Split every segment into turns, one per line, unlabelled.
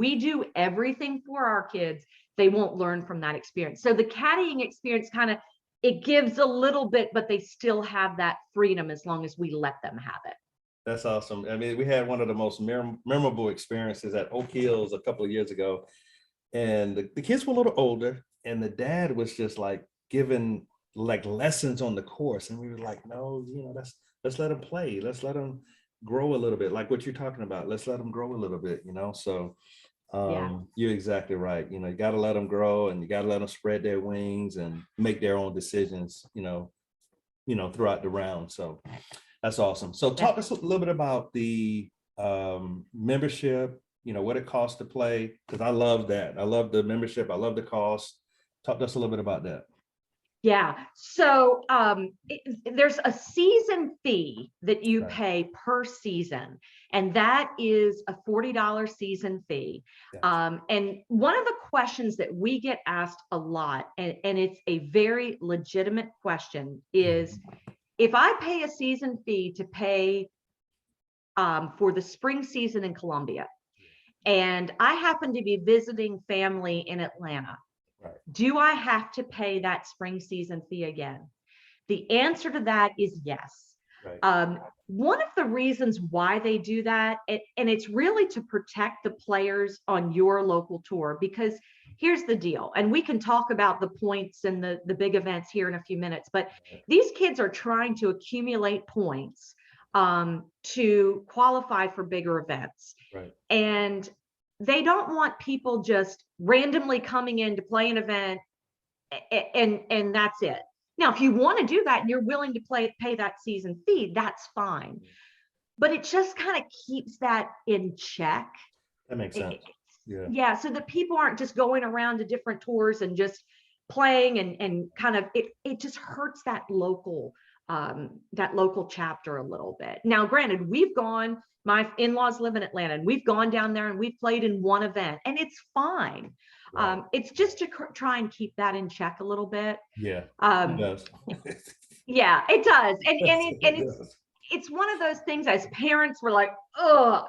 we do everything for our kids, they won't learn from that experience. So the caddying experience kind of, it gives a little bit, but they still have that freedom as long as we let them have it.
That's awesome. I mean, we had one of the most memorable experiences at Oak Hills a couple of years ago, and the kids were a little older, and the dad was just like giving like lessons on the course, and we were like, no, let's let them play, let's let them grow a little bit, like what you're talking about. Let's let them grow a little bit, So
Yeah.
you're exactly right. You got to let them grow, and you got to let them spread their wings and make their own decisions, throughout the round. So that's awesome. So talk to us a little bit about the membership, what it costs to play, because I love that. I love the membership. I love the cost. Talk to us a little bit about that.
Yeah. So there's a season fee that you pay per season, and that is a $40 season fee.
Gotcha.
And one of the questions that we get asked a lot, and it's a very legitimate question, is if I pay a season fee to pay for the spring season in Columbia, and I happen to be visiting family in Atlanta, do I have to pay that spring season fee again? The answer to that is yes. One of the reasons why they do that, and it's really to protect the players on your local tour, because here's the deal, and we can talk about the points and the big events here in a few minutes, but these kids are trying to accumulate points to qualify for bigger events. And they don't want people just randomly coming in to play an event and that's it. Now, if you want to do that and you're willing to pay that season fee, that's fine. But it just kind of keeps that in check.
That makes sense.
Yeah. So that people aren't just going around to different tours and just playing and kind of, it just hurts that local chapter a little bit. Now, granted, my in-laws live in Atlanta, and we've gone down there and we've played in one event, and it's fine. It's just to try and keep that in check a little bit.
Yeah, it does.
Yeah, it does. And it's one of those things, as parents, we're like, oh,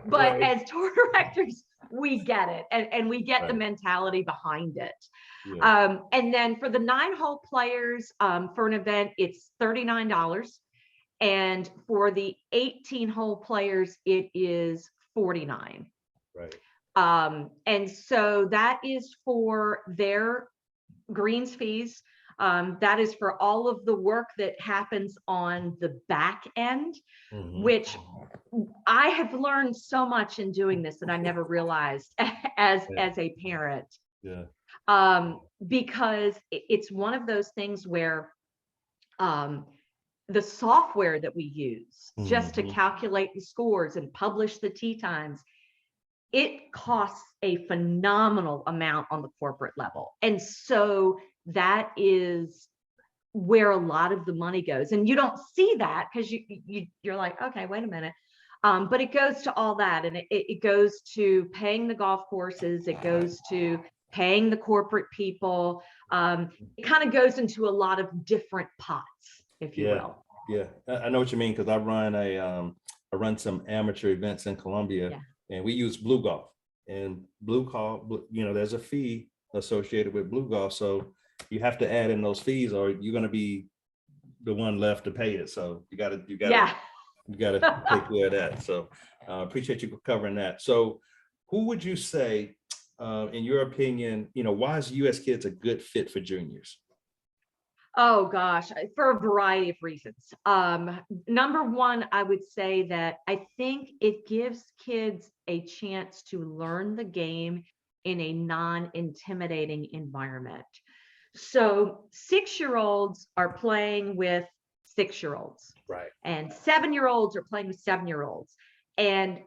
but as tour directors, we get it. And we get the mentality behind it. And then for the 9-hole players, for an event, it's $39. And for the 18-hole players, it is $49. And so that is for their greens fees. That is for all of the work that happens on the back end, which I have learned so much in doing this that I never realized as a parent. Because it's one of those things where the software that we use just to calculate the scores and publish the tee times, it costs a phenomenal amount on the corporate level. And so that is where a lot of the money goes. And you don't see that because you're like, okay, wait a minute. But it goes to all that. And it goes to paying the golf courses. It goes to paying the corporate people. It kind of goes into a lot of different pots, if you will.
Yeah, I know what you mean, because I run some amateur events in Columbia, and we use Blue Golf. And Blue Golf, there's a fee associated with Blue Golf, so you have to add in those fees, or you're going to be the one left to pay it. So you got to take care of that. So appreciate you covering that. So who would you say, in your opinion, why is U.S. Kids a good fit for juniors?
Oh gosh, for a variety of reasons. Number one, I would say that I think it gives kids a chance to learn the game in a non-intimidating environment. So 6-year-olds are playing with 6-year-olds, and 7-year-olds are playing with 7-year-olds. And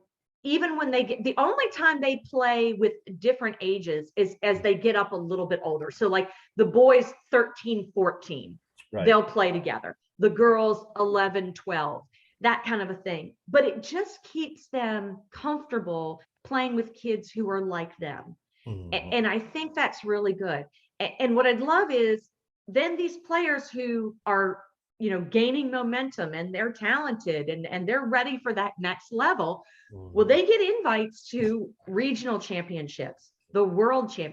even when the only time they play with different ages is as they get up a little bit older. So like the boys 13, 14, they'll play together. The girls 11, 12, that kind of a thing. But it just keeps them comfortable playing with kids who are like them. And I think that's really good. And what I'd love is then these players who are gaining momentum and they're talented and they're ready for that next level. Well,
Mhm.
they get invites to regional championships, the world championship.